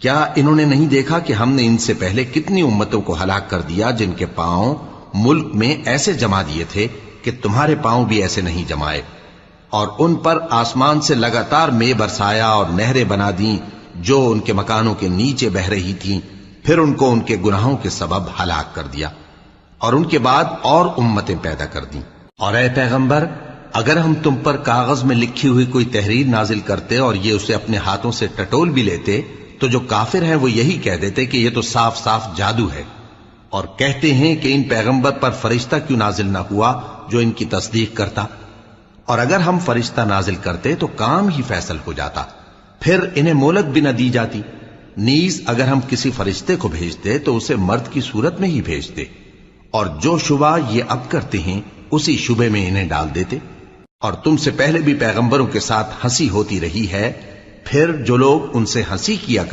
کیا انہوں نے نہیں دیکھا کہ ہم نے ان سے پہلے کتنی امتوں کو ہلاک کر دیا جن کے پاؤں ملک میں ایسے جما دیے تھے کہ تمہارے پاؤں بھی ایسے نہیں جمائے، اور ان پر آسمان سے لگاتار مے برسایا اور نہریں بنا دیں جو ان کے مکانوں کے نیچے بہ رہی تھیں، پھر ان کو ان کے گناہوں کے سبب ہلاک کر دیا، اور ان کے بعد اور امتیں پیدا کر دیں۔ اور اے پیغمبر، اگر ہم تم پر کاغذ میں لکھی ہوئی کوئی تحریر نازل کرتے اور یہ اسے اپنے ہاتھوں سے ٹٹول بھی لیتے تو جو کافر ہیں وہ یہی کہہ دیتے کہ یہ تو صاف صاف جادو ہے، اور کہتے ہیں کہ ان پیغمبر پر فرشتہ کیوں نازل نہ ہوا جو ان کی تصدیق کرتا، اور اگر ہم فرشتہ نازل کرتے تو کام ہی فیصل ہو جاتا، پھر انہیں مہلت بھی نہ دی جاتی۔ نیز اگر ہم کسی فرشتے کو بھیجتے تو اسے مرد کی صورت میں ہی بھیجتے، اور جو شبہ یہ اب کرتے ہیں اسی شبے میں انہیں ڈال دیتے۔ اور تم سے پہلے بھی پیغمبروں کے ساتھ ہنسی ہوتی رہی ہے، پھر جو لوگ ان سے ہنسی کیا